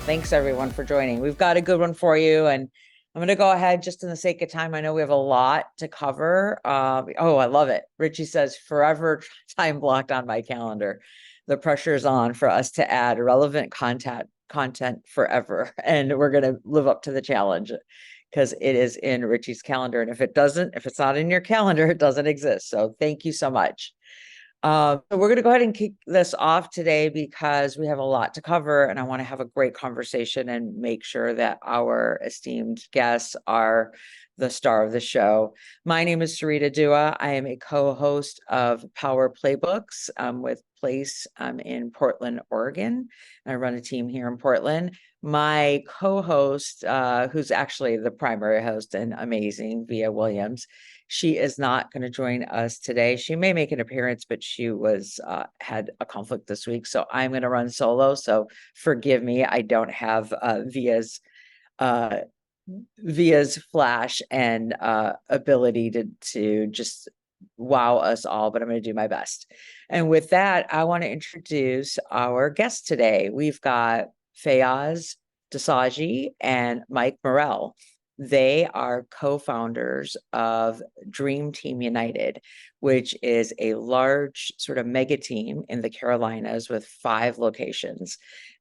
Thanks everyone for joining. We've got a good one for you, and I'm going to go ahead just in the sake of time. I know we have a lot to cover. Oh, I love it. Richie says forever time blocked on my calendar. The pressure is on for us to add relevant content forever, and we're going to live up to the challenge because it is in Richie's calendar. And if it's not in your calendar, it doesn't exist. So thank you so much. So we're going to go ahead and kick this off today because we have a lot to cover, and I want to have a great conversation and make sure that our esteemed guests are the star of the show. My name is Sarita Dua. I am a co-host of Power Playbooks with Place in Portland, Oregon. I run a team here in Portland. My co-host, who's actually the primary host and amazing, Vija Williams, she is not going to join us today. She may make an appearance, but she had a conflict this week, so I'm going to run solo. So forgive me, I don't have Via's flash and ability to just wow us all, but I'm going to do my best. And with that, I want to introduce our guests today. We've got Faiyaz, Dossaji, and Mike Morrell. They are co-founders of Dream Team United, which is a large sort of mega team in the Carolinas with 5 locations.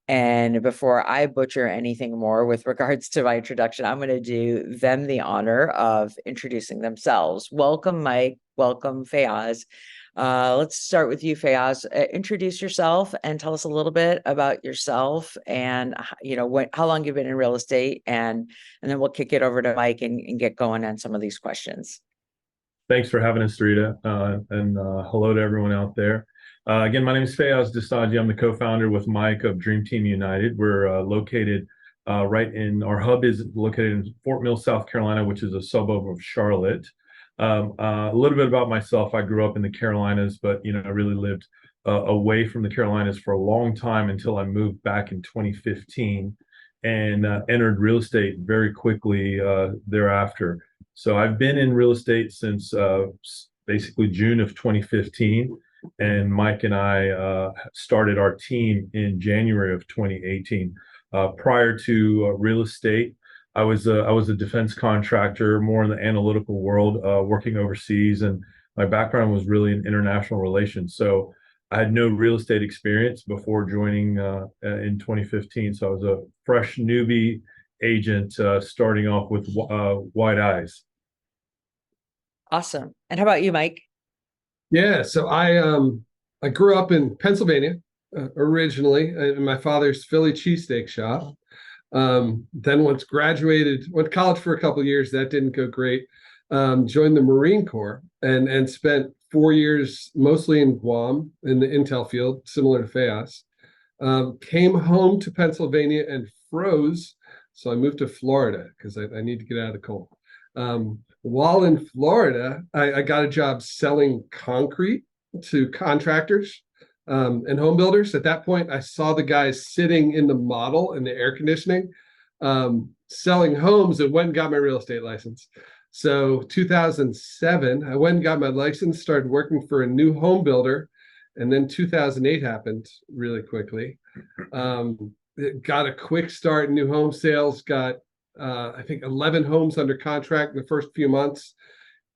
And before I butcher anything more with regards to my introduction, I'm going to do them the honor of introducing themselves. Welcome, Mike. Welcome, Faiyaz. Let's start with you, Faiyaz. Introduce yourself and tell us a little bit about yourself and how long you've been in real estate, and then we'll kick it over to Mike and get going on some of these questions. Thanks for having us, Sarita, and hello to everyone out there. Again, my name is Faiyaz Dossaji. I'm the co-founder with Mike of Dream Team United. We're located our hub is located in Fort Mill, South Carolina, which is a suburb of Charlotte. A little bit about myself. I grew up in the Carolinas, but I really lived away from the Carolinas for a long time until I moved back in 2015 and entered real estate very quickly thereafter. So I've been in real estate since basically June of 2015, and Mike and I started our team in January of 2018. Prior to real estate, I was a defense contractor, more in the analytical world, working overseas, and my background was really in international relations. So I had no real estate experience before joining in 2015. So I was a fresh newbie agent starting off with wide eyes. Awesome. And how about you, Mike? Yeah, so I grew up in Pennsylvania originally in my father's Philly cheesesteak shop. Then once graduated, went to college for a couple of years. That didn't go great. Joined the Marine Corps and spent 4 years mostly in Guam in the intel field, similar to Faiyaz. Came home to Pennsylvania and froze. So I moved to Florida because I need to get out of the cold. While in Florida, I got a job selling concrete to contractors and home builders. At that point, I saw the guys sitting in the model in the air conditioning, selling homes, and went and got my real estate license. So 2007, I went and got my license, started working for a new home builder, and then 2008 happened really quickly. Got a quick start in new home sales, got I think 11 homes under contract in the first few months.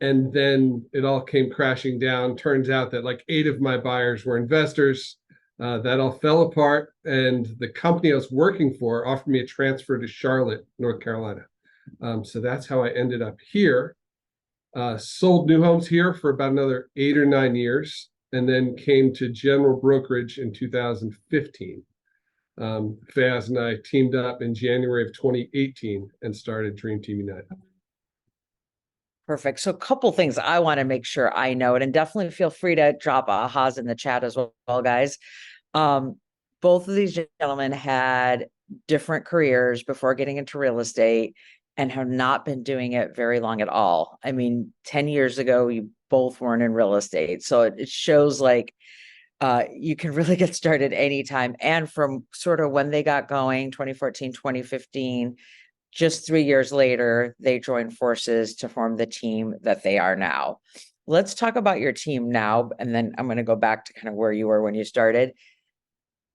And then it all came crashing down. Turns out that like 8 of my buyers were investors. That all fell apart. And the company I was working for offered me a transfer to Charlotte, North Carolina. So that's how I ended up here. Sold new homes here for about another 8 or 9 years, and then came to general brokerage in 2015. Faiyaz and I teamed up in January of 2018 and started Dream Team United. Perfect. So a couple things I want to make sure I know, and definitely feel free to drop ahas in the chat as well, guys. Both of these gentlemen had different careers before getting into real estate and have not been doing it very long at all. I mean, 10 years ago, you both weren't in real estate. So it shows like you can really get started anytime. And from sort of when they got going, 2014, 2015, just 3 years later, they joined forces to form the team that they are now. Let's talk about your team now, and then I'm going to go back to kind of where you were when you started.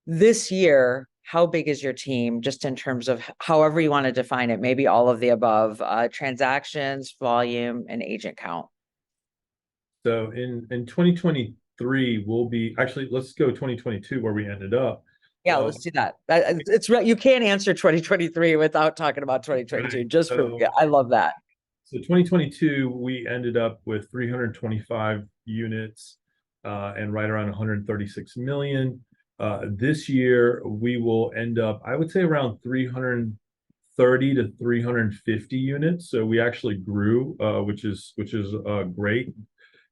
This year how big is your team, just in terms of however you want to define it, maybe all of the above, transactions, volume, and agent count? So in 2023, we'll be actually, let's go 2022 where we ended up. Yeah, let's do that. It's right. You can't answer 2023 without talking about 2022. Right. Just for, So, I love that. so 2022, we ended up with 325 units and right around 136 million. This year, we will end up, I would say, around 330 to 350 units. So we actually grew, which is great.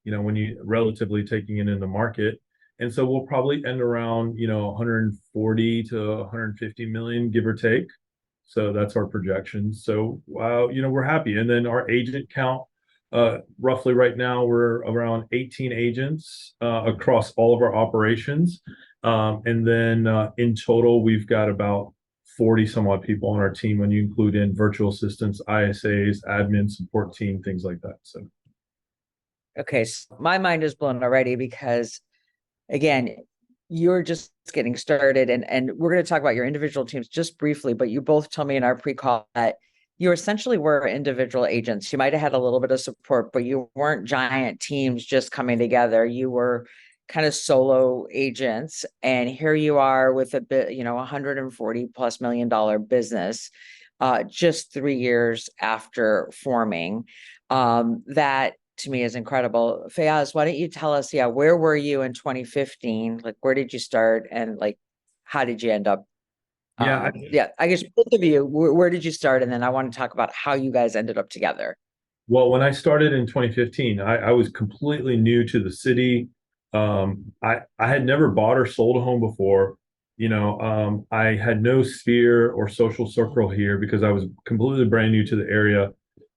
You know, when you relatively taking it in the market. And so we'll probably end around, 140 to 150 million, give or take. So that's our projection. So, we're happy. And then our agent count, roughly right now, we're around 18 agents across all of our operations. And then in total, we've got about 40 some odd people on our team when you include in virtual assistants, ISAs, admin, support team, things like that. So. Okay, so my mind is blown already because, again, you're just getting started, and we're going to talk about your individual teams just briefly, but you both told me in our pre-call that you essentially were individual agents. You might have had a little bit of support, but you weren't giant teams just coming together. You were kind of solo agents, and here you are with a bit, $140+ million business, just 3 years after forming. That to me is incredible. Faiyaz, why don't you tell us, where were you in 2015? Like, where did you start, and like, how did you end up? Yeah, I guess both of you, where did you start? And then I want to talk about how you guys ended up together. Well, when I started in 2015, I was completely new to the city. I had never bought or sold a home before. I had no sphere or social circle here because I was completely brand new to the area.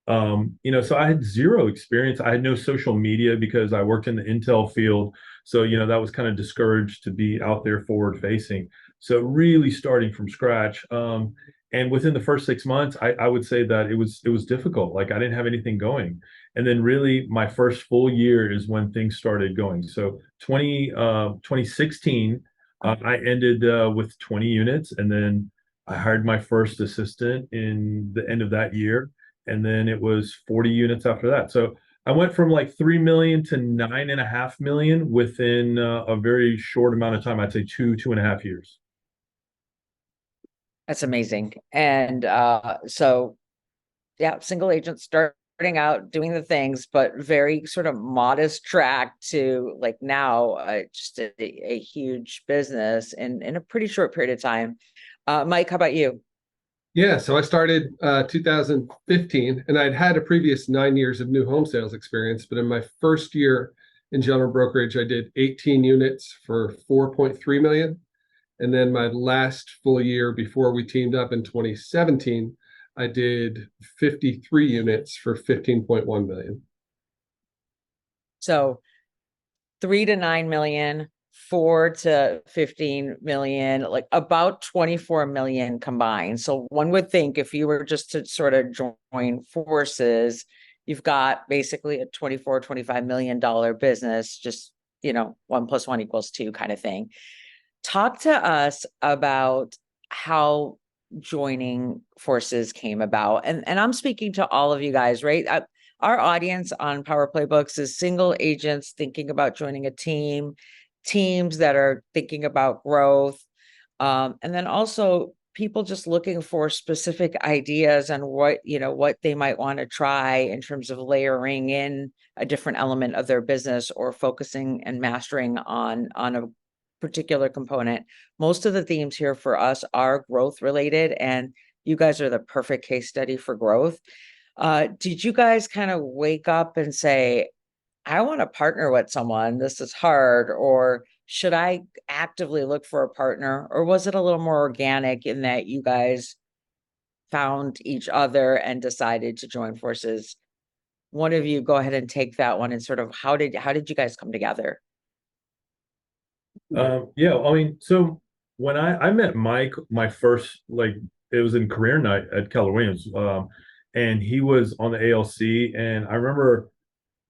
So I had zero experience. I had no social media because I worked in the intel field. So, that was kind of discouraged to be out there forward facing. So really starting from scratch. And within the first 6 months, I would say that it was difficult. Like I didn't have anything going. And then really my first full year is when things started going. So 2016, I ended with 20 units, and then I hired my first assistant in the end of that year. And then it was 40 units after that. So I went from like 3 million to 9.5 million within a very short amount of time. I'd say 2.5 years. That's amazing. And so, single agent starting out doing the things, but very sort of modest track to like now just a huge business in a pretty short period of time. Mike, how about you? Yeah, so I started 2015, and I'd had a previous 9 years of new home sales experience. But in my first year in general brokerage, I did 18 units for 4.3 million. And then my last full year before we teamed up in 2017, I did 53 units for 15.1 million. So 3 to 9 million, 4 to 15 million, like about 24 million combined. So one would think if you were just to sort of join forces, you've got basically a 24-25 million dollar business, just 1 + 1 = 2 kind of thing. Talk to us about how joining forces came about. And I'm speaking to all of you guys, right? Our audience on Power Playbooks is single agents thinking about joining a team, teams that are thinking about growth, and then also people just looking for specific ideas on what they might want to try in terms of layering in a different element of their business or focusing and mastering on a particular component. Most of the themes here for us are growth related, and you guys are the perfect case study for growth. Did you guys kind of wake up and say, I want to partner with someone, this is hard, or should I actively look for a partner? Or was it a little more organic in that you guys found each other and decided to join forces? One of you go ahead and take that one, and sort of how did you guys come together? Yeah, I mean, so when I met Mike, my first, like, it was in career night at Keller Williams, and he was on the ALC, and I remember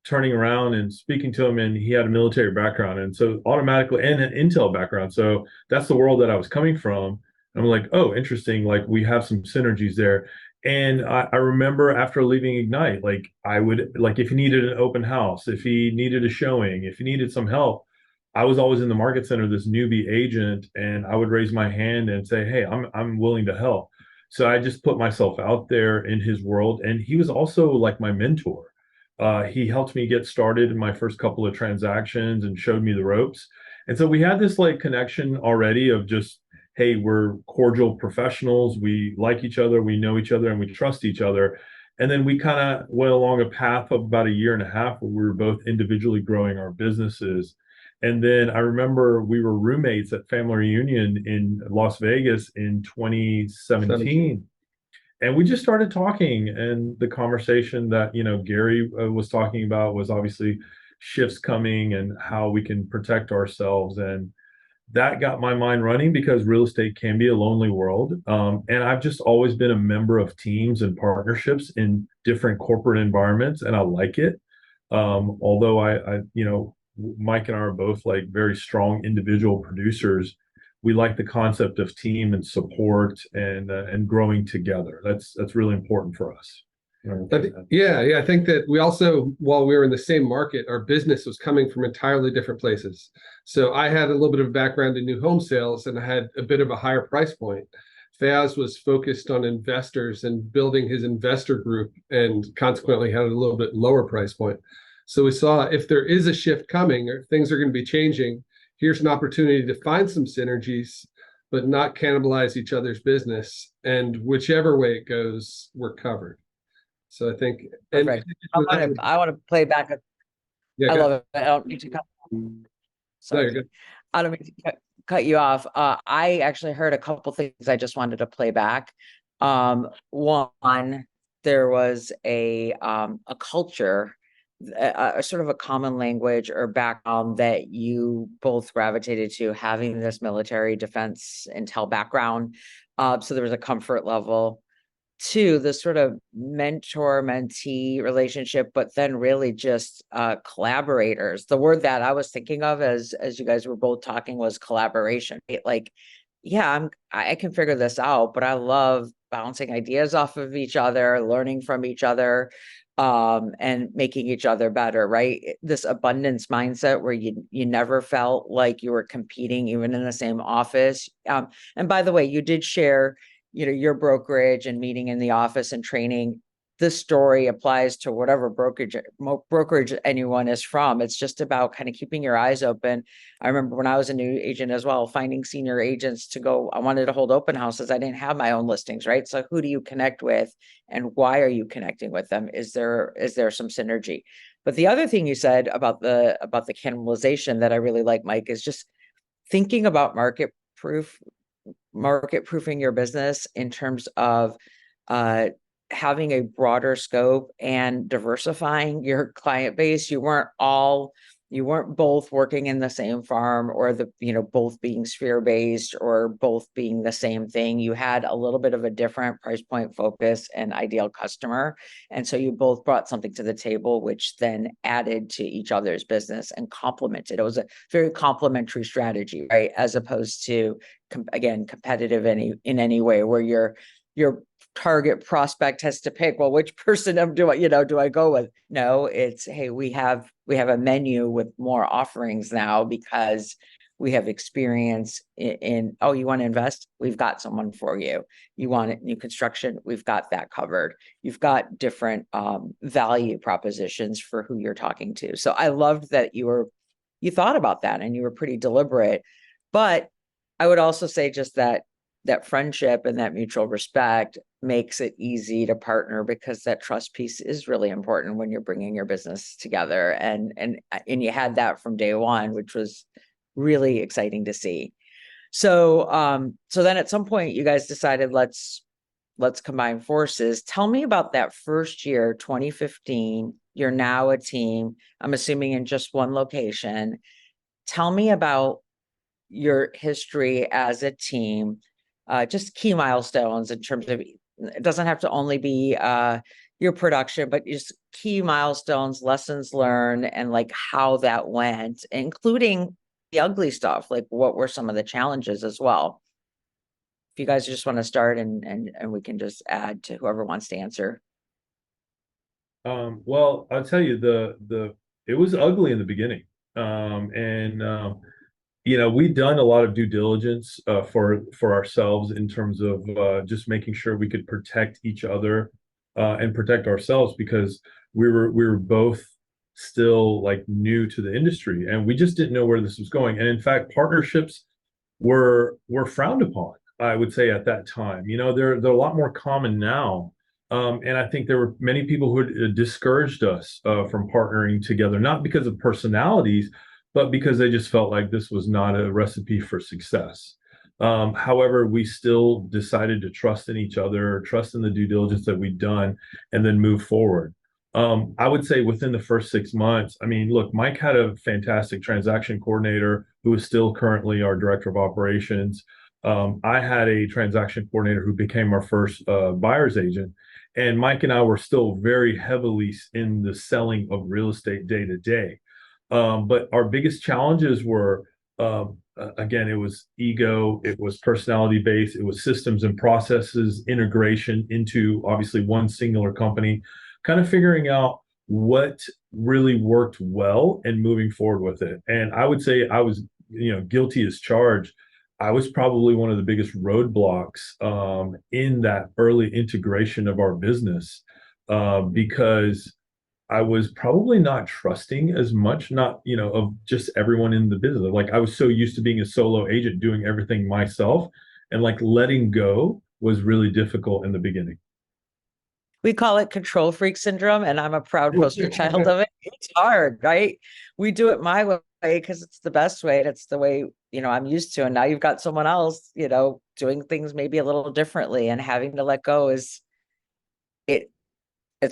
turning around and speaking to him, and he had a military background, and so automatically, and an intel background, so that's the world that I was coming from. I'm like, oh, interesting. Like we have some synergies there. And I remember after leaving Ignite, like I would like if he needed an open house, if he needed a showing, if he needed some help, I was always in the market center, this newbie agent, and I would raise my hand and say, hey, I'm willing to help. So I just put myself out there in his world. And he was also like my mentor. He helped me get started in my first couple of transactions and showed me the ropes. And so we had this like connection already of just, hey, we're cordial professionals. We like each other, we know each other, and we trust each other. And then we kind of went along a path of about a year and a half where we were both individually growing our businesses. And then I remember we were roommates at family reunion in Las Vegas in 2017. And we just started talking, and the conversation that Gary was talking about was obviously shifts coming and how we can protect ourselves, and that got my mind running because real estate can be a lonely world. And I've just always been a member of teams and partnerships in different corporate environments, and I like it. Although Mike and I are both like very strong individual producers, we like the concept of team and support and growing together. That's really important for us. Yeah. I think that we also, while we were in the same market, our business was coming from entirely different places. So I had a little bit of background in new home sales, and I had a bit of a higher price point. Faiyaz was focused on investors and building his investor group, and consequently had a little bit lower price point. So we saw if there is a shift coming or things are going to be changing, here's an opportunity to find some synergies, but not cannibalize each other's business. And whichever way it goes, we're covered. So I think, and I want to play back. I love it. I don't need to cut. No, you're good. I don't mean to cut you off. I actually heard a couple things I just wanted to play back. One, there was a culture, a sort of a common language or background that you both gravitated to, having this military defense intel background. So there was a comfort level. Two, the sort of mentor-mentee relationship, but then really just collaborators. The word that I was thinking of as you guys were both talking was collaboration. Like, yeah, I can figure this out, but I love bouncing ideas off of each other, learning from each other, and making each other better, right? This abundance mindset where you never felt like you were competing, even in the same office. And by the way, you did share your brokerage and meeting in the office and training. This story applies to whatever brokerage anyone is from. It's just about kind of keeping your eyes open. I remember when I was a new agent as well, finding senior agents to go. I wanted to hold open houses. I didn't have my own listings, right? So who do you connect with, and why are you connecting with them? Is there some synergy? But the other thing you said about the cannibalization that I really like, Mike, is just thinking about market proofing your business in terms of having a broader scope and diversifying your client base. You weren't both working in the same farm, or both being sphere based, or both being the same thing. You had a little bit of a different price point focus and ideal customer. And so you both brought something to the table, which then added to each other's business and complemented. It was a very complementary strategy, right? As opposed to, again, competitive in any way, where your target prospect has to pick, well, which person do I go with? No, it's, hey, we have a menu with more offerings now because we have experience in oh, you want to invest? We've got someone for you. You want new construction? We've got that covered. You've got different value propositions for who you're talking to. So I loved that you thought about that, and you were pretty deliberate. But I would also say just that friendship and that mutual respect makes it easy to partner, because that trust piece is really important when you're bringing your business together. And you had that from day one, which was really exciting to see. So, so then at some point you guys decided, let's combine forces. Tell me about that first year, 2015. You're now a team, I'm assuming in just one location. Tell me about your history as a team. Just key milestones in terms of, it doesn't have to only be your production, but just key milestones, lessons learned, and like how that went, including the ugly stuff. Like, what were some of the challenges as well? if you guys just want to start and we can just add to whoever wants to answer. Well, I'll tell you, it was ugly in the beginning. We'd done a lot of due diligence for ourselves in terms of just making sure we could protect each other and protect ourselves, because we were both still like new to the industry, and we just didn't know where this was going. And in fact, partnerships were frowned upon, I would say, at that time. They're a lot more common now. And I think there were many people who had discouraged us from partnering together, not because of personalities, but because they just felt like this was not a recipe for success. However, we still decided to trust in each other, trust in the due diligence that we'd done, and then move forward. I would say within the first 6 months, I mean, look, Mike had a fantastic transaction coordinator who is still currently our director of operations. I had a transaction coordinator who became our first buyer's agent. And Mike and I were still very heavily in the selling of real estate day to day. But our biggest challenges were, again, it was ego, it was personality based, it was systems and processes integration into obviously one singular company, kind of figuring out what really worked well and moving forward with it. And I would say I was, guilty as charged. I was probably one of the biggest roadblocks in that early integration of our business because I was probably not trusting as much, of just everyone in the business. Like, I was so used to being a solo agent, doing everything myself, and like letting go was really difficult in the beginning. We call it control freak syndrome, and I'm a proud poster child of it. It's hard, right? We do it my way because it's the best way. And it's the way, I'm used to. And now you've got someone else, doing things maybe a little differently, and having to let go it's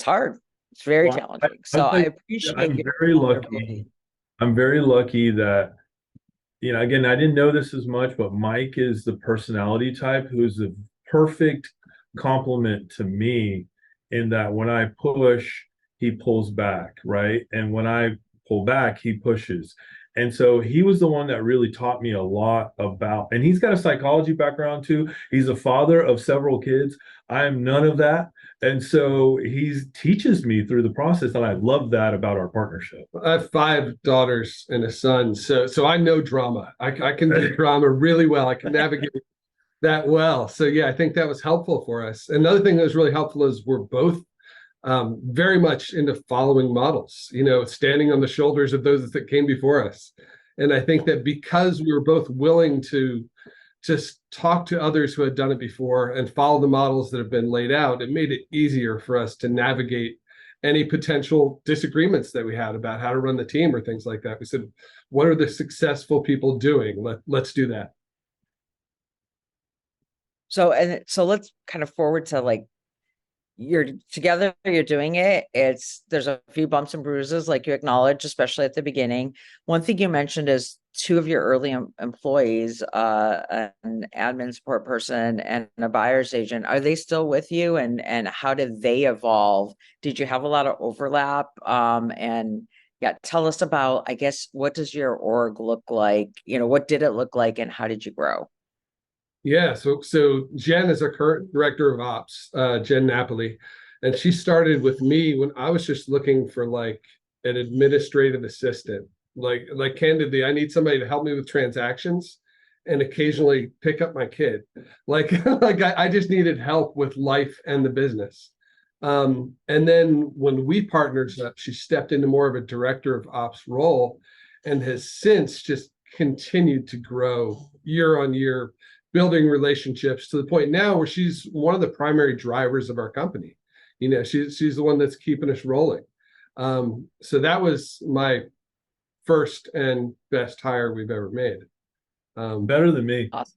hard. It's very challenging. So I appreciate I'm very lucky. I'm very lucky that, again, I didn't know this as much, but Mike is the personality type who's the perfect complement to me, in that when I push, he pulls back, right? And when I pull back, he pushes. And so he was the one that really taught me a lot about, and he's got a psychology background too. He's a father of several kids. I am none of that. And so he teaches me through the process, and I love that about our partnership. I have 5 daughters and a son, so I know drama. I can do drama really well. I can navigate that well. So yeah, I think that was helpful for us. Another thing that was really helpful is we're both very much into following models, standing on the shoulders of those that came before us. And I think that because we were both willing to just talk to others who had done it before and follow the models that have been laid out, it made it easier for us to navigate any potential disagreements that we had about how to run the team or things like that. We said, what are the successful people doing? Let's do that. So let's kind of forward to, like, you're together, you're doing it. There's a few bumps and bruises, like you acknowledge, especially at the beginning. One thing you mentioned is 2 of your early employees, an admin support person and a buyer's agent. Are they still with you? And how did they evolve? Did you have a lot of overlap? And yeah, tell us about, I guess, what does your org look like? What did it look like, and how did you grow? Yeah, so Jen is our current director of ops, Jen Napoli, and she started with me when I was just looking for like an administrative assistant. Like candidly, I need somebody to help me with transactions and occasionally pick up my kid. Like I just needed help with life and the business. And then when we partnered up, she stepped into more of a director of ops role, and has since just continued to grow year on year, building relationships to the point now where she's one of the primary drivers of our company. She's the one that's keeping us rolling. So that was my first and best hire we've ever made. Better than me. Awesome.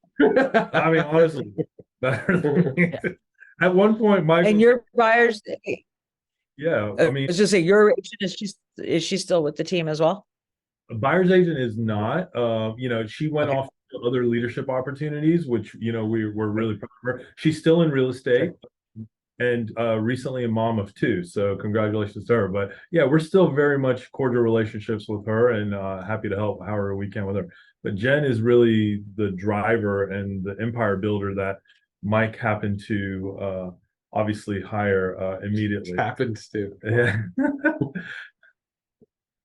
I mean, honestly, better than me. Yeah. At one point, Michael. And your buyers, Yeah, I mean, just say your agent, is she still with the team as well? A buyer's agent is not. She went off to other leadership opportunities, which we were really proud of her. She's still in real estate, and recently a mom of 2. So congratulations to her. But yeah, we're still very much cordial relationships with her, and happy to help however we can with her. but Jen is really the driver and the empire builder that Mike happened to obviously hire immediately. Happens to. Yeah.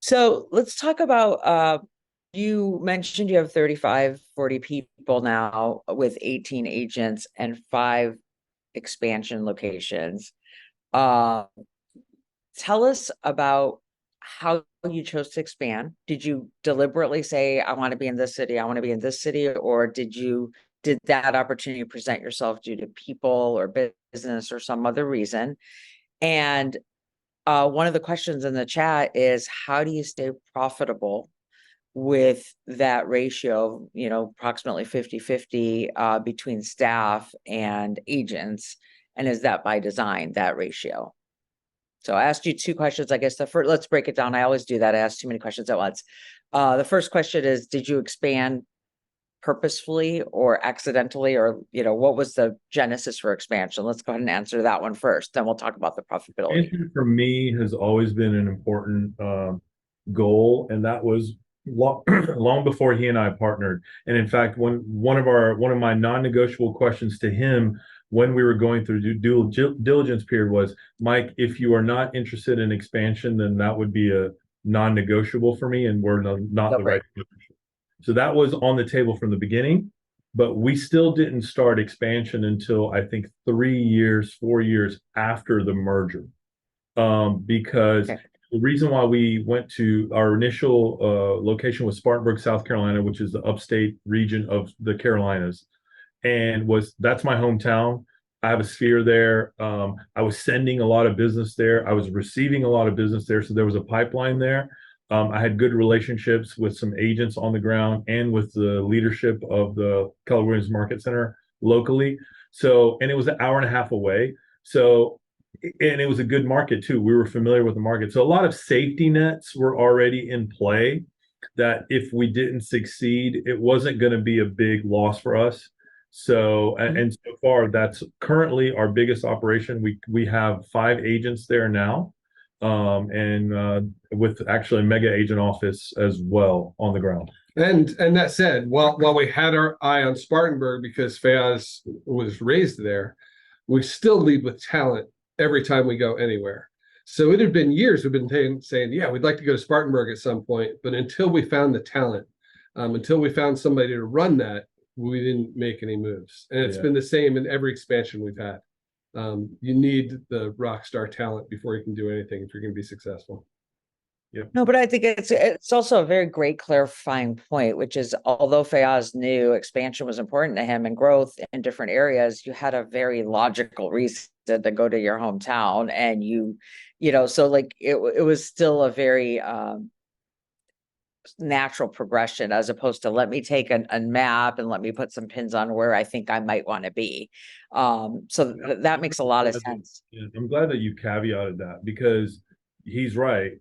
So let's talk about, you mentioned you have 35, 40 people now with 18 agents and 5 expansion locations. Tell us about how you chose to expand. Did you deliberately say, I want to be in this city, I want to be in this city, or did that opportunity present yourself due to people or business or some other reason? And one of the questions in the chat is, how do you stay profitable with that ratio, approximately 50-50 between staff and agents? And is that by design, that ratio? So I asked you 2 questions. I guess the first, let's break it down. I always do that. I ask too many questions at once. The first question is, did you expand purposefully or accidentally, or, what was the genesis for expansion? Let's go ahead and answer that one first. Then we'll talk about the profitability. Expansion for me has always been an important goal, and that was long before he and I partnered. And in fact, one of my non-negotiable questions to him when we were going through due diligence period was, Mike, if you are not interested in expansion, then that would be a non-negotiable for me, and we're not the right. So that was on the table from the beginning, but we still didn't start expansion until I think 4 years after the merger. Because the reason why we went to our initial location was Spartanburg, South Carolina, which is the upstate region of the Carolinas, and that's my hometown. I have a sphere there. I was sending a lot of business there. I was receiving a lot of business there. So there was a pipeline there. I had good relationships with some agents on the ground and with the leadership of the Keller Williams Market Center locally. So, and it was an hour and a half away. So, and it was a good market too. We were familiar with the market. So a lot of safety nets were already in play that if we didn't succeed, it wasn't going to be a big loss for us. So, and so far, that's currently our biggest operation. We have 5 agents there now. And with actually a mega agent office as well on the ground. And that said, while we had our eye on Spartanburg because Faiyaz was raised there, we still lead with talent every time we go anywhere. So it had been years we've been saying, yeah, we'd like to go to Spartanburg at some point, but until we found the talent, until we found somebody to run that, we didn't make any moves. And it's been the same in every expansion we've had. You need the rock star talent before you can do anything if you're going to be successful. Yep. No, but I think it's also a very great clarifying point, which is, although Faiyaz knew expansion was important to him and growth in different areas, you had a very logical reason to go to your hometown, and so like it was still a very natural progression, as opposed to, let me take a map and let me put some pins on where I think I might want to be. So that makes a lot of sense. I'm glad that you caveated that, because he's right.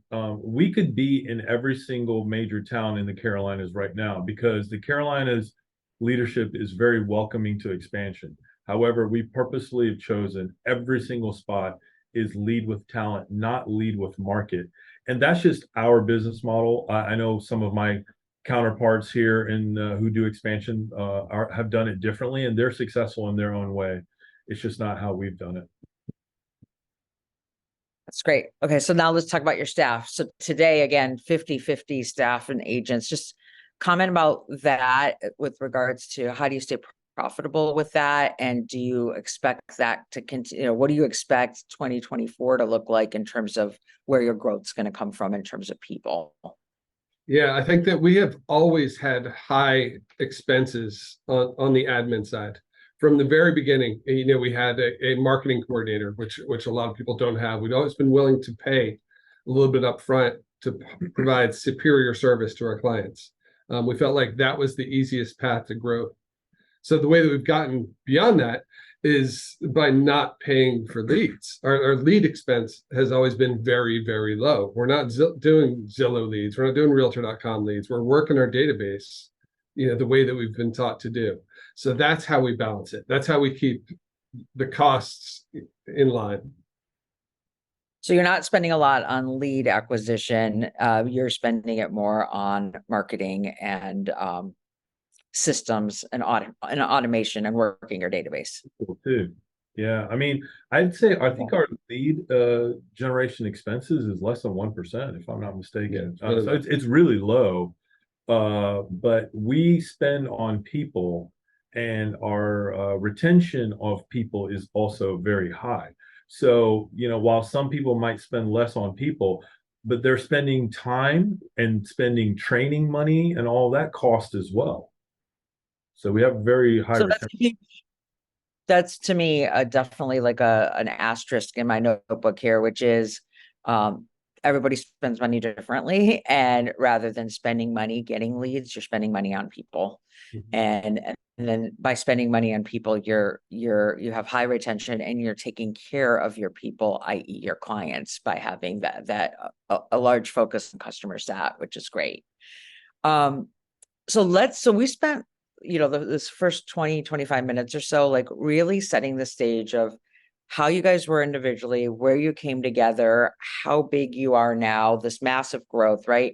We could be in every single major town in the Carolinas right now, because the Carolinas leadership is very welcoming to expansion. However, we purposely have chosen every single spot is lead with talent, not lead with market. And that's just our business model. I know some of my counterparts here in who do expansion have done it differently, and they're successful in their own way. It's just not how we've done it. That's great. Okay, so now let's talk about your staff. So today, again, 50-50 staff and agents. Just comment about that with regards to, how do you stay profitable with that? And do you expect that to continue? What do you expect 2024 to look like in terms of where your growth is going to come from in terms of people? Yeah, I think that we have always had high expenses on the admin side. From the very beginning, we had a marketing coordinator, which a lot of people don't have. We've always been willing to pay a little bit up front to provide superior service to our clients. We felt like that was the easiest path to growth. So the way that we've gotten beyond that is by not paying for leads. Our lead expense has always been very, very low. We're not doing Zillow leads. We're not doing Realtor.com leads. We're working our database, the way that we've been taught to do. So that's how we balance it. That's how we keep the costs in line. So you're not spending a lot on lead acquisition. You're spending it more on marketing and systems and automation and working your database. Cool too. Yeah, I mean, I think our lead generation expenses is less than 1%, if I'm not mistaken. Yeah, so it's really low. But we spend on people, and our retention of people is also very high. So, while some people might spend less on people, but they're spending time and spending training money and all that cost as well. So we have very high So retention. that's to me definitely like an asterisk in my notebook here, which is everybody spends money differently, and rather than spending money getting leads, you're spending money on people. And then by spending money on people, you have high retention, and you're taking care of your people, i.e. your clients, by having a large focus on customer sat, which is great. So we spent, this first 20, 25 minutes or so, like really setting the stage of how you guys were individually, where you came together, how big you are now, this massive growth, right?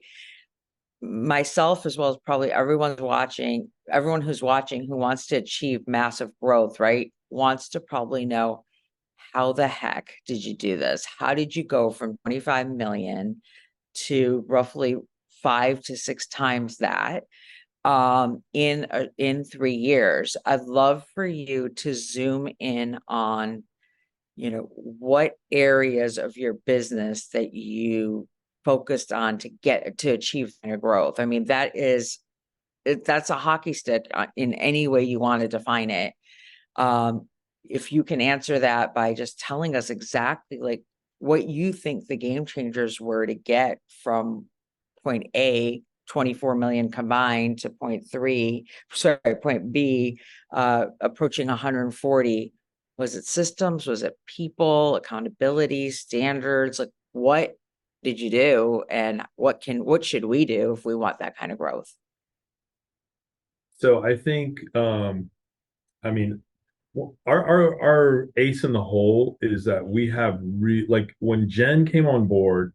Myself, as well as probably everyone who's watching who wants to achieve massive growth, right, wants to probably know, how the heck did you do this? How did you go from 25 million to roughly 5 to 6 times that in 3 years? I'd love for you to zoom in on, what areas of your business that you focused on to achieve your growth. I mean, that's a hockey stick in any way you want to define it. If you can answer that by just telling us exactly like what you think the game changers were to get from point A, 24 million combined, to point B, approaching 140. Was it systems? Was it people, accountability, standards? Like, what did you do, and what should we do if we want that kind of growth? So I think, I mean, our ace in the hole is that we have like when Jen came on board,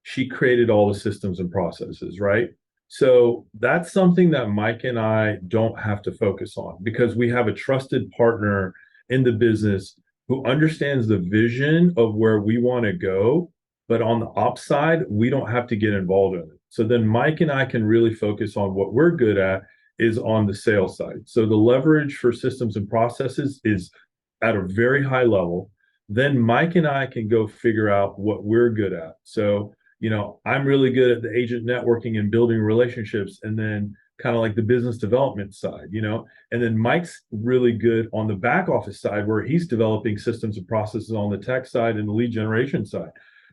she created all the systems and processes, right? So that's something that Mike and I don't have to focus on, because we have a trusted partner in the business who understands the vision of where we want to go. But on the ops side, we don't have to get involved in it. So then Mike and I can really focus on what we're good at, is on the sales side. So the leverage for systems and processes is at a very high level. Then Mike and I can go figure out what we're good at. So, I'm really good at the agent networking and building relationships, and then kind of like the business development side, and then Mike's really good on the back office side, where he's developing systems and processes on the tech side and the lead generation side.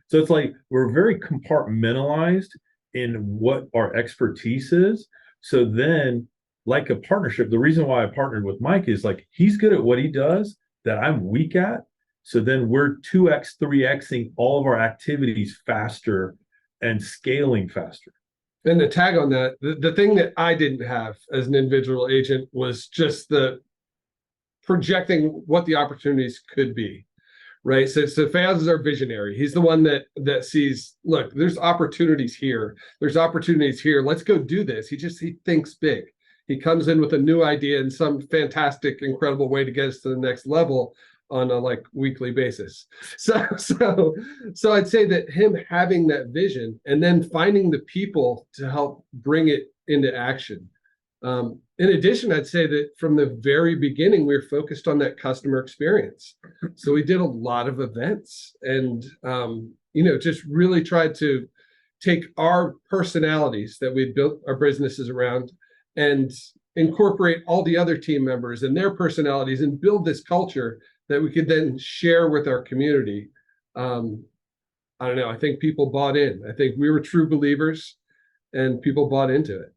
So it's like we're very compartmentalized in what our expertise is. So then, like a partnership, the reason why I partnered with Mike is like he's good at what he does that I'm weak at. So then we're 2x, 3xing all of our activities faster and scaling faster. And to tag on that, the thing that I didn't have as an individual agent was just the projecting what the opportunities could be, right? So Faiyaz is our visionary. He's the one that sees, look, there's opportunities here. There's opportunities here. Let's go do this. He thinks big. He comes in with a new idea and some fantastic, incredible way to get us to the next level on a weekly basis. So I'd say that him having that vision and then finding the people to help bring it into action. In addition, I'd say that from the very beginning, we were focused on that customer experience. So we did a lot of events and, just really tried to take our personalities that we built our businesses around and incorporate all the other team members and their personalities and build this culture that we could then share with our community. I don't know. I think people bought in. I think we were true believers and people bought into it.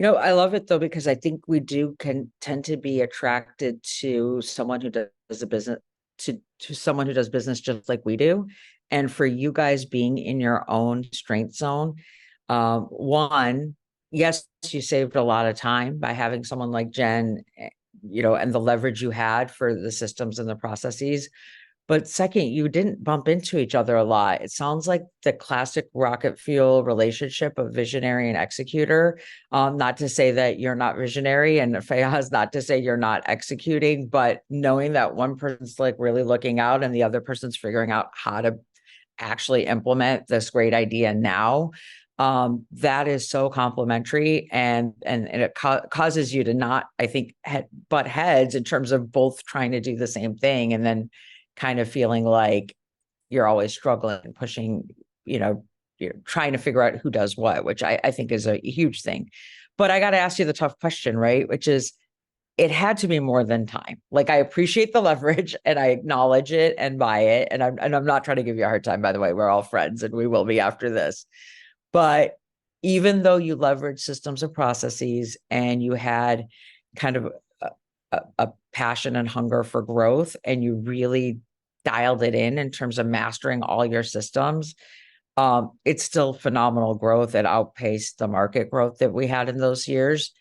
I love it though, because I think we tend to be attracted to someone who does a business, to someone who does business just like we do. And for you guys being in your own strength zone, one, yes, you saved a lot of time by having someone like Jen, and the leverage you had for the systems and the processes. But second, you didn't bump into each other a lot. It sounds like the classic rocket fuel relationship of visionary and executor. Not to say that you're not visionary, and Faiyaz, not to say you're not executing, but knowing that one person's like really looking out and the other person's figuring out how to actually implement this great idea now. That is so complimentary, and it causes you to not, I think, butt heads in terms of both trying to do the same thing and then kind of feeling like you're always struggling, pushing, you're trying to figure out who does what, which I think is a huge thing. But I got to ask you the tough question, right? Which is, it had to be more than time. Like, I appreciate the leverage and I acknowledge it and buy it. And I'm not trying to give you a hard time, by the way. We're all friends and we will be after this. But even though you leveraged systems and processes and you had kind of a passion and hunger for growth, and you really dialed it in terms of mastering all your systems, it's still phenomenal growth. It outpaced the market growth that we had in those years.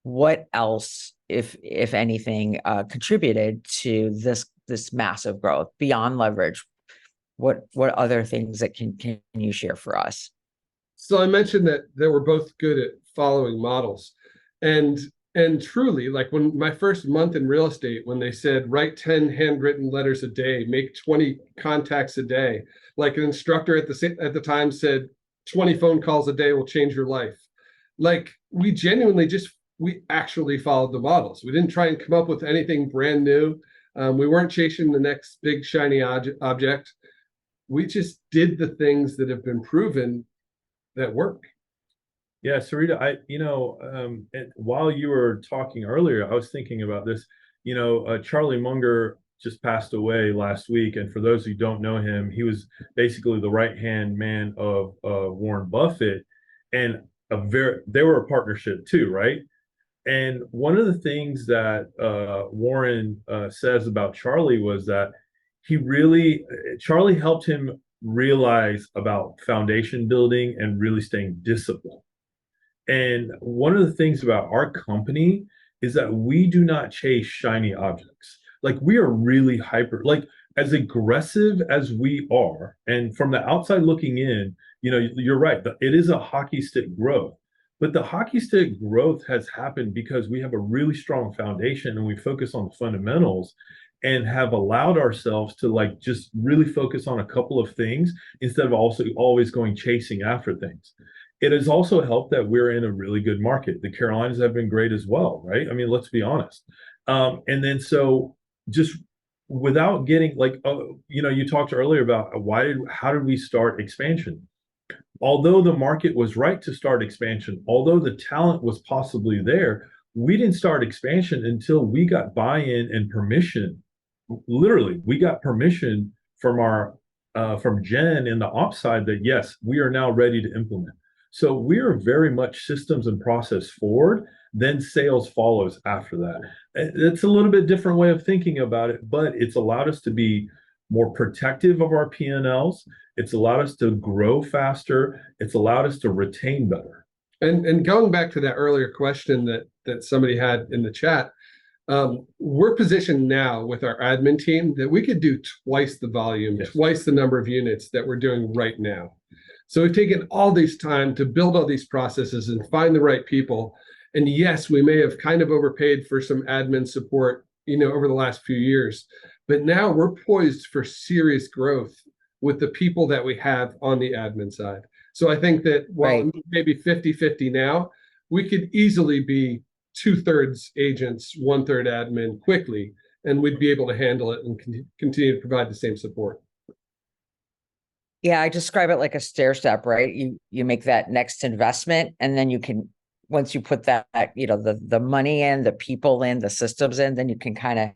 What else, if anything, contributed to this massive growth beyond leverage? What other things that can you share for us? So I mentioned that they were both good at following models. And truly, like when my first month in real estate, when they said write 10 handwritten letters a day, make 20 contacts a day, like an instructor at the time said 20 phone calls a day will change your life. Like, we actually followed the models. We didn't try and come up with anything brand new. We weren't chasing the next big shiny object. We just did the things that have been proven that work. Yeah, Sarita, while you were talking earlier, I was thinking about this. Charlie Munger just passed away last week, and for those who don't know him, he was basically the right-hand man of Warren Buffett, and they were a partnership too, right? And one of the things that Warren says about Charlie was that Charlie helped him realize about foundation building and really staying disciplined. And one of the things about our company is that we do not chase shiny objects. Like, we are really like as aggressive as we are. And from the outside looking in, you're right. It is a hockey stick growth, but the hockey stick growth has happened because we have a really strong foundation and we focus on the fundamentals and have allowed ourselves to like just really focus on a couple of things instead of also always going chasing after things. It has also helped that we're in a really good market. The Carolinas have been great as well, right? I mean, let's be honest. And then so just without getting like, you talked earlier about how did we start expansion? Although the market was right to start expansion, although the talent was possibly there, we didn't start expansion until we got buy-in and permission. Literally, we got permission from Jen in the ops side that yes, we are now ready to implement. So we are very much systems and process forward, then sales follows after that. It's a little bit different way of thinking about it, but it's allowed us to be more protective of our P&Ls. It's allowed us to grow faster. It's allowed us to retain better. And going back to that earlier question that somebody had in the chat, we're positioned now with our admin team that we could do twice the volume, yes, twice the number of units that we're doing right now. So we've taken all this time to build all these processes and find the right people. And yes, we may have kind of overpaid for some admin support, over the last few years, but now we're poised for serious growth with the people that we have on the admin side. So I think that while maybe 50-50 now, we could easily be 2/3 agents, 1/3 admin quickly, and we'd be able to handle it and continue to provide the same support. Yeah, I describe it like a stair step, right? You make that next investment, and then you can, once you put that, the money in, the people in, the systems in, then you can kind of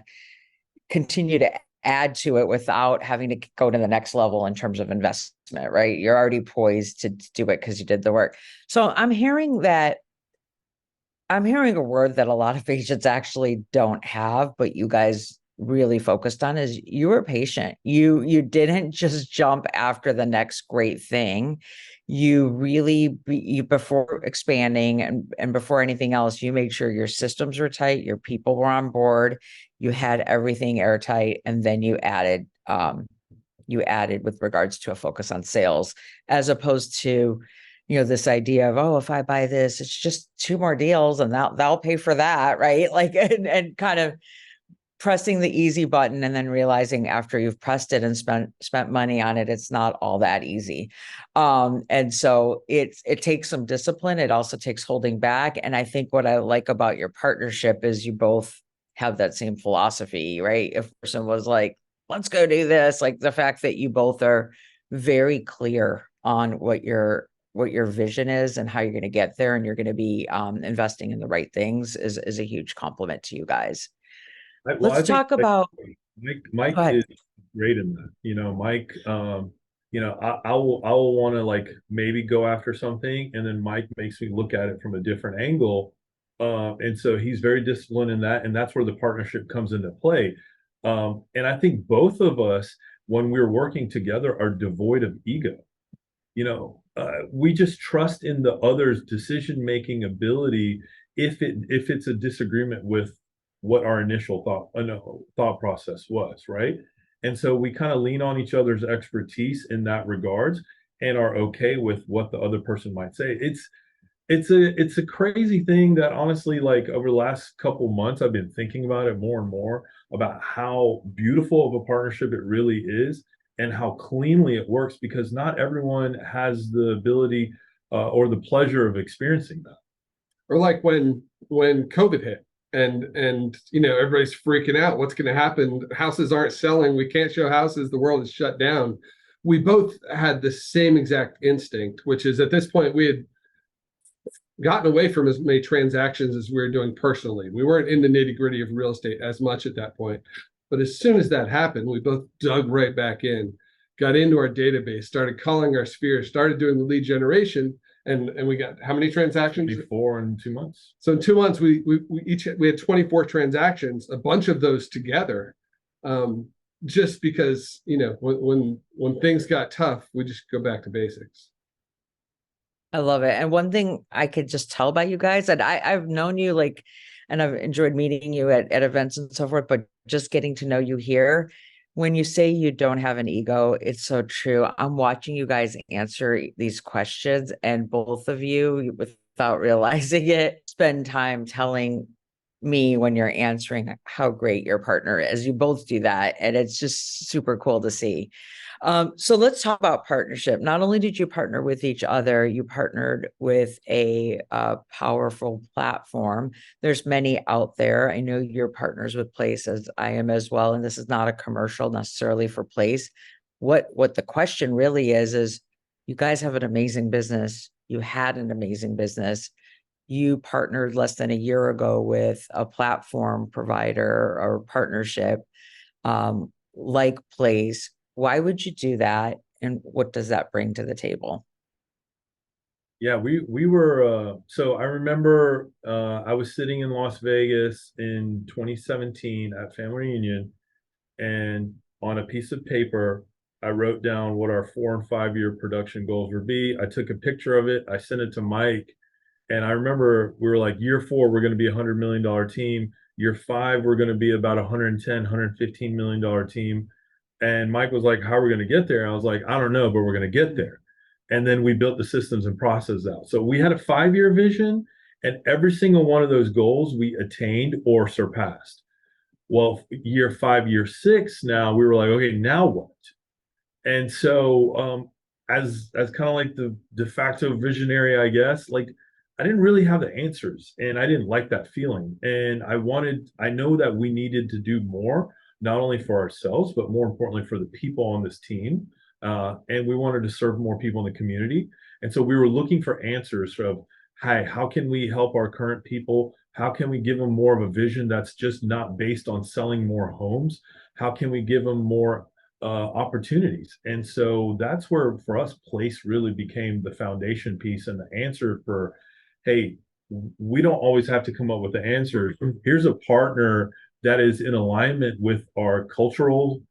continue to add to it without having to go to the next level in terms of investment, right? You're already poised to do it because you did the work. So I'm hearing a word that a lot of agents actually don't have, but you guys really focused on, is you were patient. You didn't just jump after the next great thing. You really, before expanding and before anything else, you made sure your systems were tight, your people were on board, you had everything airtight, and then you added you added with regards to a focus on sales, as opposed to, this idea of, oh, if I buy this, it's just 2 more deals and they'll pay for that, right? Like, and kind of pressing the easy button and then realizing after you've pressed it and spent money on it, it's not all that easy. And so it takes some discipline. It also takes holding back. And I think what I like about your partnership is you both have that same philosophy, right? If a person was like, let's go do this, like the fact that you both are very clear on what your vision is and how you're going to get there, and you're going to be investing in the right things is a huge compliment to you guys. Well, Let's talk about. Mike is great in that. Mike, I will want to like maybe go after something, and then Mike makes me look at it from a different angle. And so he's very disciplined in that, and that's where the partnership comes into play. And I think both of us, when we're working together, are devoid of ego. We just trust in the other's decision-making ability if it's a disagreement with what our initial thought process was, right? And so we kind of lean on each other's expertise in that regards and are okay with what the other person might say. It's a crazy thing that honestly, like over the last couple months, I've been thinking about it more and more about how beautiful of a partnership it really is and how cleanly it works, because not everyone has the ability or the pleasure of experiencing that. Or like when COVID hit and everybody's freaking out. What's going to happen? Houses aren't selling. We can't show houses. The world is shut down. We both had the same exact instinct, which is at this point we had gotten away from as many transactions as we were doing personally. We weren't in the nitty gritty of real estate as much at that point. But as soon as that happened, we both dug right back in, got into our database, started calling our sphere, started doing the lead generation. And we got how many transactions? 4 in 2 months. So in 2 months, we had 24 transactions, a bunch of those together. Just because, when things got tough, we just go back to basics. I love it. And one thing I could just tell by you guys, that I've known you and I've enjoyed meeting you at events and so forth, but just getting to know you here, when you say you don't have an ego, it's so true. I'm watching you guys answer these questions, and both of you, without realizing it, spend time telling me when you're answering how great your partner is. You both do that, and it's just super cool to see. So let's talk about partnership. Not only did you partner with each other, you partnered with a powerful platform. There's many out there. I know you're partners with Place, as I am as well. And this is not a commercial necessarily for Place. What the question really is you guys have an amazing business. You had an amazing business. You partnered less than a year ago with a platform provider or partnership like Place. Why would you do that? And what does that bring to the table? Yeah, we were, so I remember I was sitting in Las Vegas in 2017 at family reunion, and on a piece of paper, I wrote down what our 4 and 5 year production goals would be. I took a picture of it. I sent it to Mike. And I remember we were like, year 4, we're going to be $100 million team. Year 5, we're going to be about $110, $115 million team. And Mike was like, how are we going to get there? And I was like, I don't know, but we're going to get there. And then we built the systems and process out. So we had a 5-year vision, and every single one of those goals we attained or surpassed. Well, year 5, year 6, now we were like, okay, now what? And so as kind of like the de facto visionary, I guess, like I didn't really have the answers, and I didn't like that feeling. And I know that we needed to do more, not only for ourselves, but more importantly for the people on this team. And we wanted to serve more people in the community. And so we were looking for answers of, hi, how can we help our current people? How can we give them more of a vision that's just not based on selling more homes? How can we give them more opportunities? And so that's where, for us, Place really became the foundation piece and the answer for, hey, we don't always have to come up with the answers. Here's a partner that is in alignment with our cultural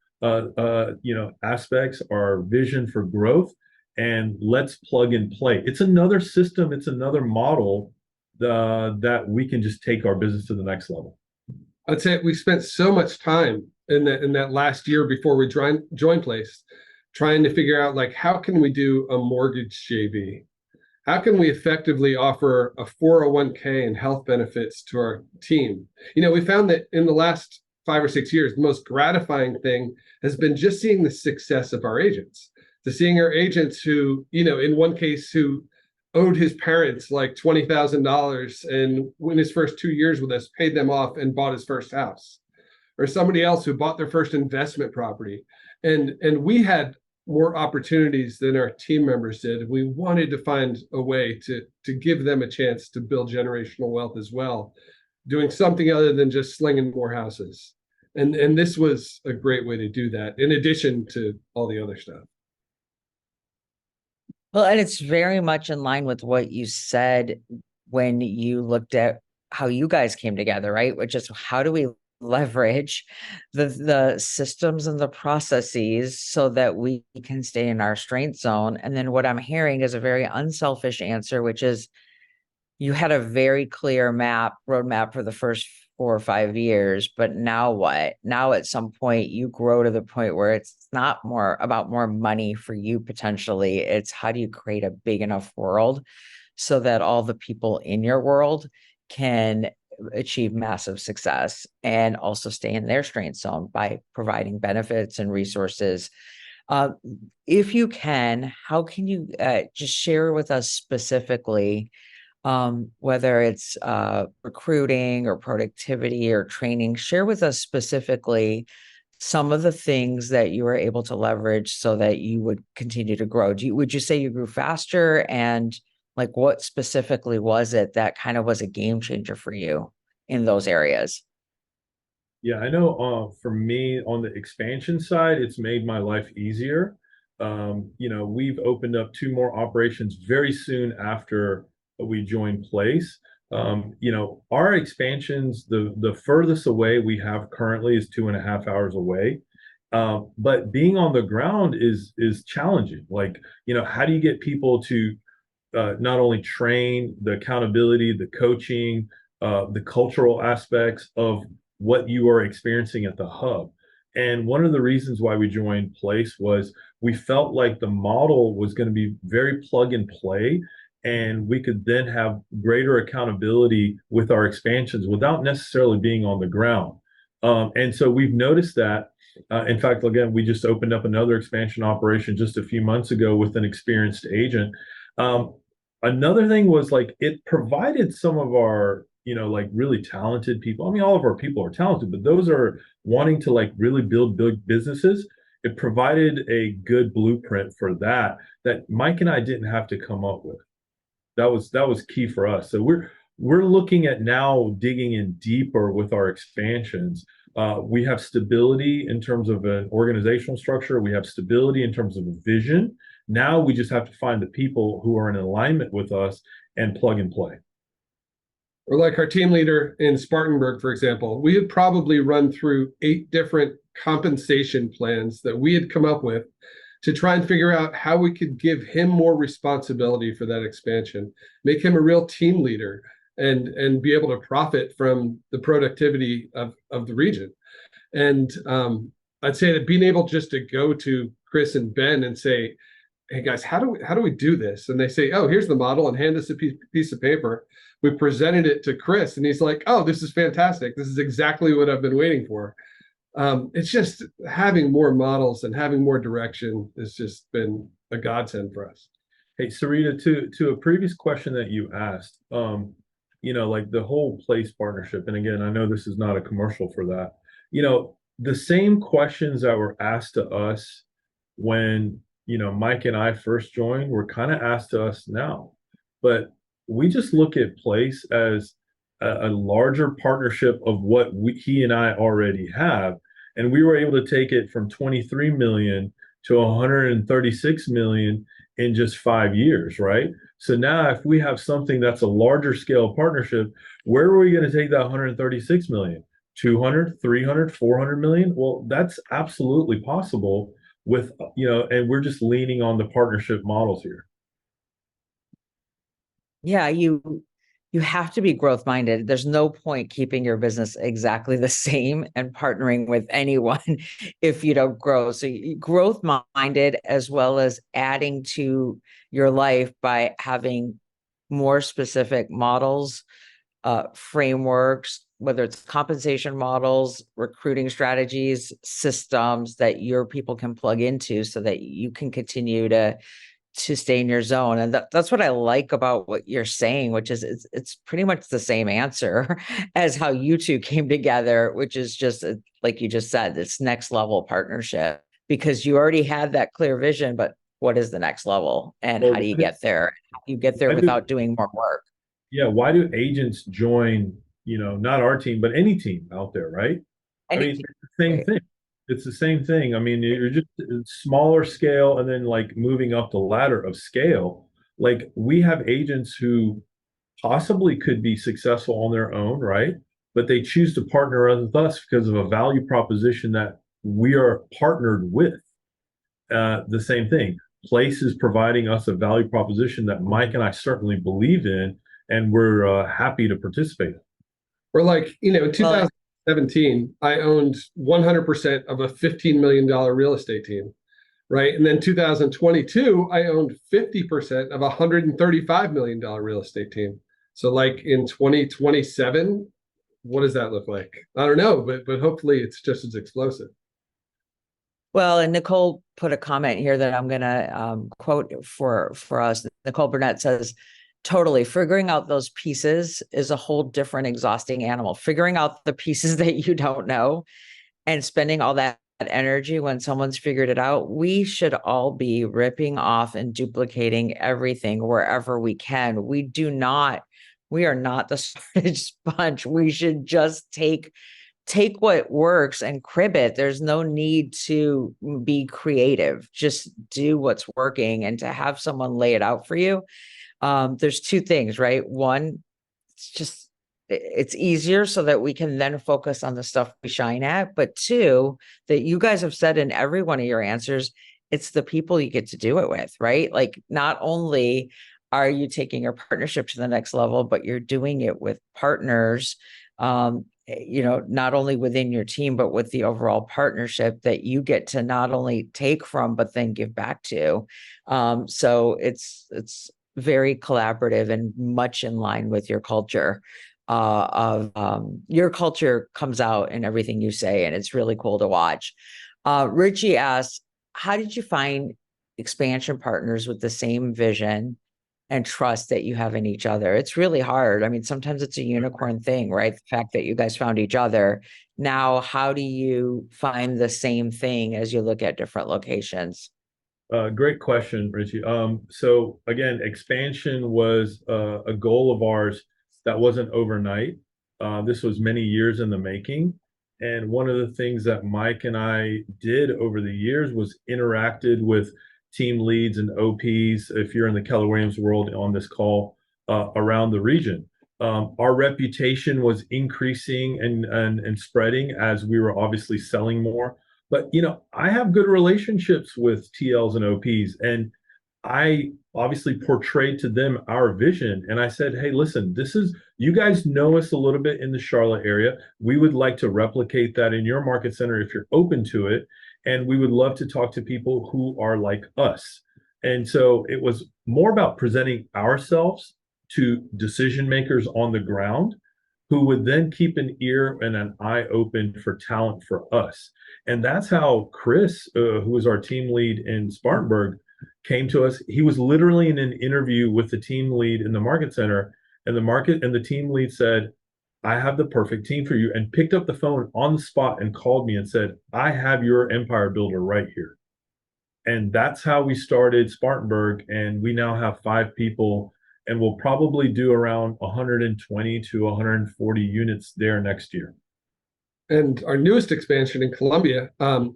aspects, our vision for growth, and let's plug and play. It's another system, it's another model that we can just take our business to the next level. I'd say we spent so much time in that last year before we joined Place, trying to figure out like how can we do a mortgage JV? How can we effectively offer a 401k and health benefits to our team? We found that in the last 5 or 6 years, the most gratifying thing has been just seeing the success of our agents, to seeing our agents who, in one case, who owed his parents like $20,000 and in his first 2 years with us, paid them off and bought his first house, or somebody else who bought their first investment property. And we had more opportunities than our team members did. We wanted to find a way to give them a chance to build generational wealth as well, doing something other than just slinging more houses. And this was a great way to do that, in addition to all the other stuff. Well, and it's very much in line with what you said when you looked at how you guys came together, right? Which is, how do we leverage the systems and the processes so that we can stay in our strength zone? And then what I'm hearing is a very unselfish answer, which is you had a very clear roadmap for the first 4 or 5 years, but now what? Now at some point you grow to the point where it's not more about more money for you potentially. It's how do you create a big enough world so that all the people in your world can achieve massive success and also stay in their strength zone by providing benefits and resources. If you can, how can you just share with us specifically, whether it's recruiting or productivity or training, share with us specifically some of the things that you were able to leverage so that you would continue to grow. Would you say you grew faster? And like, what specifically was it that kind of was a game changer for you in those areas? Yeah, I know for me on the expansion side, it's made my life easier. We've opened up 2 more operations very soon after we joined Place. Our expansions, the furthest away we have currently is 2.5 hours away. But being on the ground is challenging. Like, how do you get people to not only train, the accountability, the coaching, the cultural aspects of what you are experiencing at the hub? And one of the reasons why we joined Place was we felt like the model was going to be very plug and play, and we could then have greater accountability with our expansions without necessarily being on the ground. And so we've noticed that. In fact, again, we just opened up another expansion operation just a few months ago with an experienced agent. Another thing was like it provided some of our, like really talented people. I mean, all of our people are talented, but those are wanting to like really build big businesses. It provided a good blueprint for that Mike and I didn't have to come up with. That was key for us. So we're looking at now digging in deeper with our expansions. We have stability in terms of an organizational structure. We have stability in terms of a vision. Now we just have to find the people who are in alignment with us and plug and play. Or like our team leader in Spartanburg, for example, we had probably run through 8 different compensation plans that we had come up with to try and figure out how we could give him more responsibility for that expansion, make him a real team leader, and be able to profit from the productivity of the region. And I'd say that being able just to go to Chris and Ben and say, hey guys, how do we do this? And they say, oh, here's the model, and hand us a piece of paper. We presented it to Chris, and he's like, oh, this is fantastic. This is exactly what I've been waiting for. It's just having more models and having more direction has just been a godsend for us. Hey, Sarita, to a previous question that you asked, like the whole Place partnership, and again, I know this is not a commercial for that. The same questions that were asked to us when Mike and I first joined were kind of asked to us now, but we just look at Place as a larger partnership of what he and I already have. And we were able to take it from 23 million to 136 million in just 5 years, right? So now if we have something that's a larger scale partnership, where are we going to take that 136 million? 200, 300, 400 million? Well, that's absolutely possible with, and we're just leaning on the partnership models here. Yeah, you you have to be growth minded. There's no point keeping your business exactly the same and partnering with anyone if you don't grow. So growth minded, as well as adding to your life by having more specific models, frameworks, whether it's compensation models, recruiting strategies, systems that your people can plug into so that you can continue to stay in your zone. And that's what I like about what you're saying, which is it's pretty much the same answer as how you two came together, which is just like you just said, this next level partnership, because you already had that clear vision, but what is the next level and how do you get there? How do you get there without doing more work? Yeah, why do agents join, not our team, but any team out there, right? I mean, it's the same thing. It's the same thing. I mean, you're just smaller scale and then like moving up the ladder of scale. Like we have agents who possibly could be successful on their own, right? But they choose to partner with us because of a value proposition that we are partnered with. The same thing. Place is providing us a value proposition that Mike and I certainly believe in, and we're happy to participate. Or like, in 2017, I owned 100% of a $15 million real estate team, right? And then 2022, I owned 50% of a $135 million real estate team. So like in 2027, what does that look like? I don't know, but hopefully it's just as explosive. Well, and Nicole put a comment here that I'm going to quote for us. Nicole Burnett says, totally, figuring out those pieces is a whole different exhausting animal. Figuring out the pieces that you don't know and spending all that energy when someone's figured it out. We should all be ripping off and duplicating everything wherever we can. We are not the sausage sponge. We should just take what works and crib it. There's no need to be creative. Just do what's working, and to have someone lay it out for you. There's two things, right? One, it's easier so that we can then focus on the stuff we shine at. But two, that you guys have said in every one of your answers, it's the people you get to do it with, right? Like not only are you taking your partnership to the next level, but you're doing it with partners, not only within your team, but with the overall partnership that you get to not only take from, but then give back to. So it's very collaborative and much in line with your culture. Your culture comes out in everything you say, and it's really cool to watch. Richie asks, how did you find expansion partners with the same vision and trust that you have in each other? It's really hard. I mean, sometimes it's a unicorn thing, right? The fact that you guys found each other. Now, how do you find the same thing as you look at different locations? Great question, Richie. So again, expansion was a goal of ours that wasn't overnight. This was many years in the making. And one of the things that Mike and I did over the years was interacted with team leads and OPs, if you're in the Keller Williams world on this call, around the region. Our reputation was increasing and spreading as we were obviously selling more. But, I have good relationships with TLs and OPs, and I obviously portrayed to them our vision. And I said, hey, listen, you guys know us a little bit in the Charlotte area. We would like to replicate that in your market center if you're open to it. And we would love to talk to people who are like us. And so it was more about presenting ourselves to decision makers on the ground who would then keep an ear and an eye open for talent for us. And that's how Chris, who was our team lead in Spartanburg, came to us. He was literally in an interview with the team lead in the market center, and the team lead said, I have the perfect team for you, and picked up the phone on the spot and called me and said, I have your empire builder right here. And that's how we started Spartanburg. And we now have 5 people, and we'll probably do around 120 to 140 units there next year. And our newest expansion in Columbia,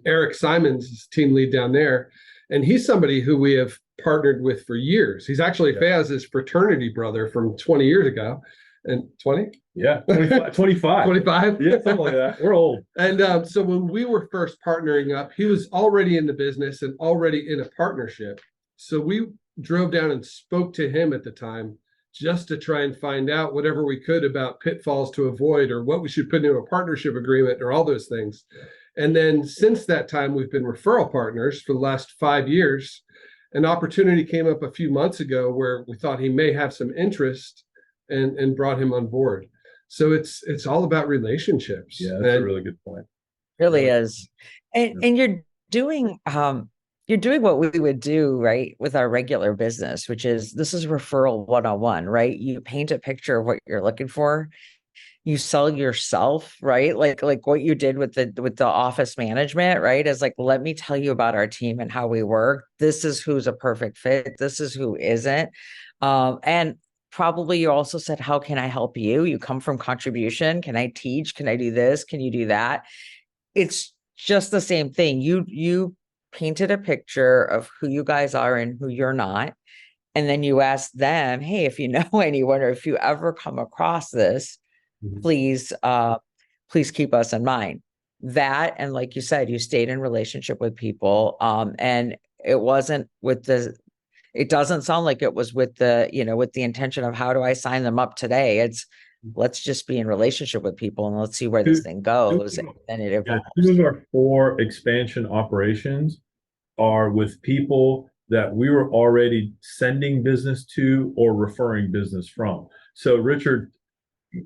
Eric Simons is team lead down there. And he's somebody who we have partnered with for years. He's actually Faiyaz's fraternity brother from 20 years ago. And 20? Yeah, 25. 25? Yeah, something like that. We're old. And so when we were first partnering up, he was already in the business and already in a partnership. So we drove down and spoke to him at the time just to try and find out whatever we could about pitfalls to avoid or what we should put into a partnership agreement or all those things. And then since that time, we've been referral partners for the last 5 years. An opportunity came up a few months ago where we thought he may have some interest and brought him on board. So it's all about relationships. Yeah, that's a really good point. Really is. And you're doing what we would do, right, with our regular business, which is this is referral 101, right? You paint a picture of what you're looking for. You sell yourself, right? Like what you did with the office management, right? Is like, let me tell you about our team and how we work. This is who's a perfect fit. This is who isn't. And probably you also said, how can I help you? You come from contribution. Can I teach? Can I do this? Can you do that? It's just the same thing. You painted a picture of who you guys are and who you're not. And then you asked them, hey, if you know anyone, or if you ever come across this, please keep us in mind. That, and like you said, you stayed in relationship with people. And it doesn't sound like it was with the intention of how do I sign them up today? It's let's just be in relationship with people and let's see where this thing goes. And then it evolves. 2 of our 4 expansion operations are with people that we were already sending business to or referring business from. So Richard,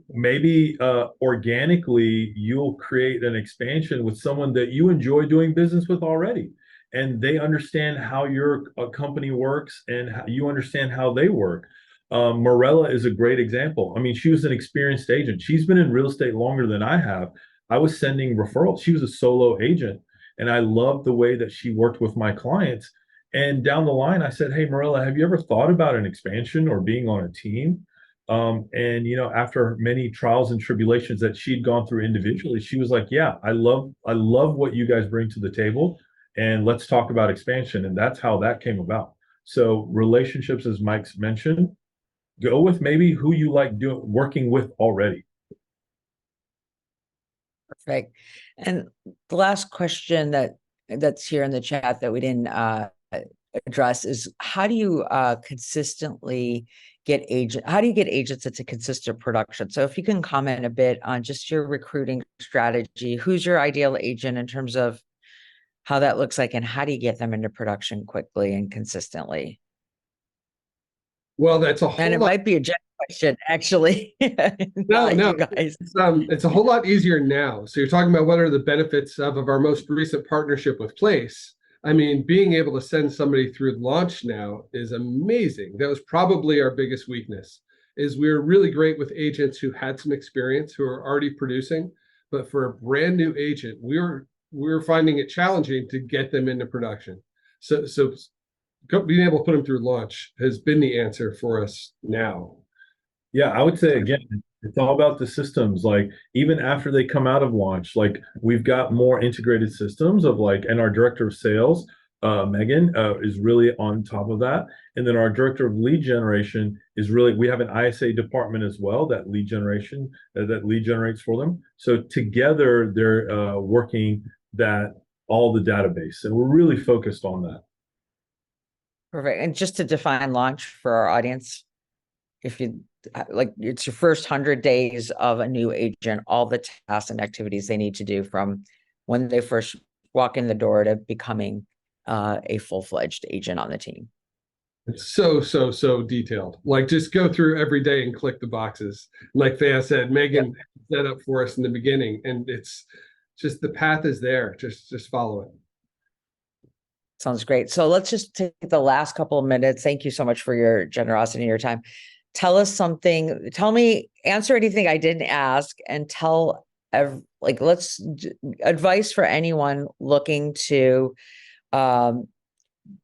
maybe organically you'll create an expansion with someone that you enjoy doing business with already, and they understand how your company works and how you understand how they work. Morrell is a great example. I mean, she was an experienced agent. She's been in real estate longer than I have. I was sending referrals. She was a solo agent, and I loved the way that she worked with my clients. And down the line, I said, hey, Morella, have you ever thought about an expansion or being on a team? And after many trials and tribulations that she'd gone through individually, she was like, yeah, I love what you guys bring to the table, and let's talk about expansion. And that's how that came about. So relationships, as Mike's mentioned, go with maybe who you like working with already. Perfect. And the last question that's here in the chat that we didn't address is how do you consistently get agents into consistent production? So if you can comment a bit on just your recruiting strategy, who's your ideal agent in terms of how that looks like, and how do you get them into production quickly and consistently? Well, that's a whole And it lot. might be a Jen question, actually. No, you guys. It's a whole lot easier now. So you're talking about what are the benefits of our most recent partnership with Place. I mean, being able to send somebody through launch now is amazing. That was probably our biggest weakness, is we were really great with agents who had some experience, who are already producing. But for a brand new agent, we were finding it challenging to get them into production. So being able to put them through launch has been the answer for us now. Yeah, I would say, again, it's all about the systems. Like, even after they come out of launch, like, we've got more integrated systems and our director of sales, Megan, is really on top of that. And then our director of lead generation we have an ISA department as well, that lead generates for them. So together they're working all the database, and we're really focused on that. Perfect. And just to define launch for our audience, if you it's your first 100 days of a new agent, all the tasks and activities they need to do from when they first walk in the door to becoming a full-fledged agent on the team. It's so detailed. Like, just go through every day and click the boxes. Like Faiyaz said, Megan set up for us in the beginning, and it's just the path is there. Just follow it. Sounds great. So let's just take the last couple of minutes. Thank you so much for your generosity and your time. Tell us something. Answer anything I didn't ask, and advice for anyone looking to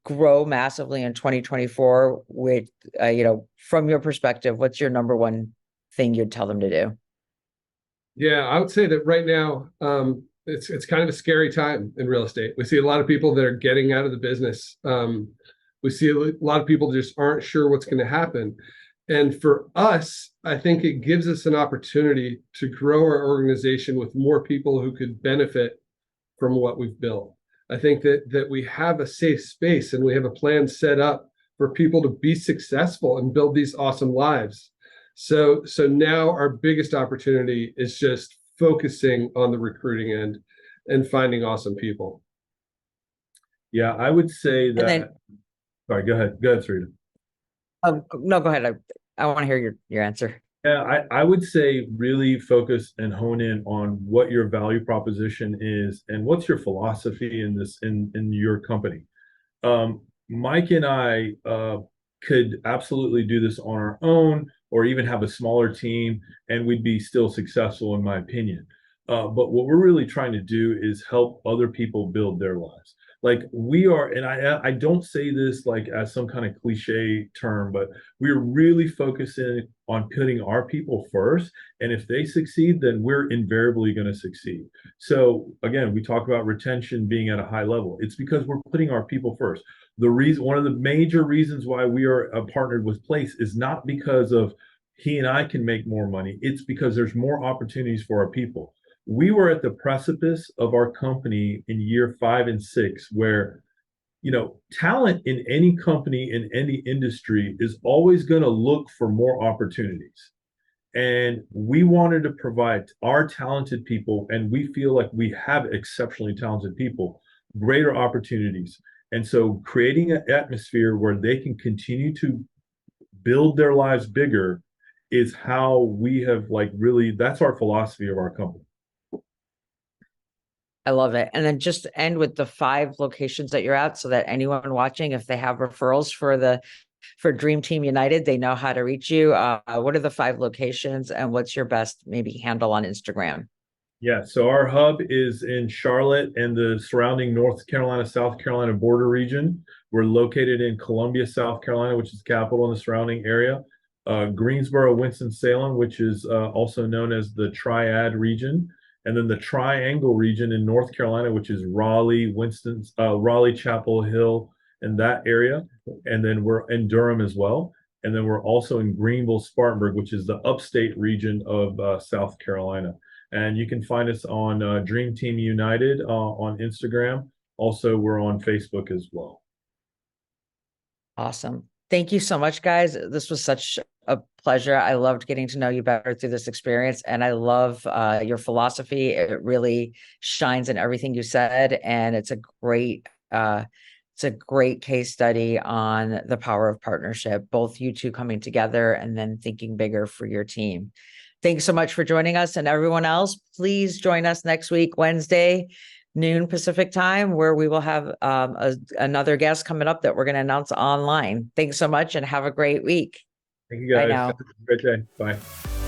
grow massively in 2024 with, from your perspective, what's your number one thing you'd tell them to do? Yeah, I would say that right now, it's kind of a scary time in real estate. We see a lot of people that are getting out of the business. We see a lot of people just aren't sure what's going to happen. And for us, I think it gives us an opportunity to grow our organization with more people who could benefit from what we've built. I think that we have a safe space and we have a plan set up for people to be successful and build these awesome lives. So now our biggest opportunity is just focusing on the recruiting end and finding awesome people. Yeah, I would say that. then- Sorry, go ahead. Go ahead, Sarita. No, go ahead. I want to hear your answer. Yeah, I would say really focus and hone in on what your value proposition is and what's your philosophy in this in your company. Mike and I could absolutely do this on our own, or even have a smaller team, and we'd be still successful, in my opinion. But what we're really trying to do is help other people build their lives. Like we are, and I don't say this like as some kind of cliche term, but we're really focusing on putting our people first. And if they succeed, then we're invariably going to succeed. So again, we talk about retention being at a high level. It's because we're putting our people first. One of the major reasons why we are partnered with Place is not because of he and I can make more money. It's because there's more opportunities for our people. We were at the precipice of our company in year 5 and 6, where, talent in any company, in any industry, is always going to look for more opportunities. And we wanted to provide our talented people, and we feel like we have exceptionally talented people, greater opportunities. And so creating an atmosphere where they can continue to build their lives bigger is how we have that's our philosophy of our company. I love it. And then just end with the 5 locations that you're at, so that anyone watching, if they have referrals for Dream Team United, they know how to reach you. What are the 5 locations, and what's your best maybe handle on Instagram? Yeah, so our hub is in Charlotte and the surrounding North Carolina, South Carolina border region. We're located in Columbia, South Carolina, which is the capital in the surrounding area. Greensboro, Winston-Salem, which is also known as the Triad region. And then the Triangle region in North Carolina, which is Raleigh, Raleigh, Chapel Hill, and that area. And then we're in Durham as well. And then we're also in Greenville, Spartanburg, which is the upstate region of South Carolina. And you can find us on Dream Team United on Instagram. Also, we're on Facebook as well. Awesome. Thank you so much, guys. This was such a pleasure. I loved getting to know you better through this experience, and I love your philosophy. It really shines in everything you said, and it's a great case study on the power of partnership, both you two coming together and then thinking bigger for your team. Thanks so much for joining us, and everyone else, please join us next week, Wednesday, noon Pacific time, where we will have another guest coming up that we're going to announce online. Thanks so much, and have a great week. Thank you, guys. Bye now. Have a great day. Bye.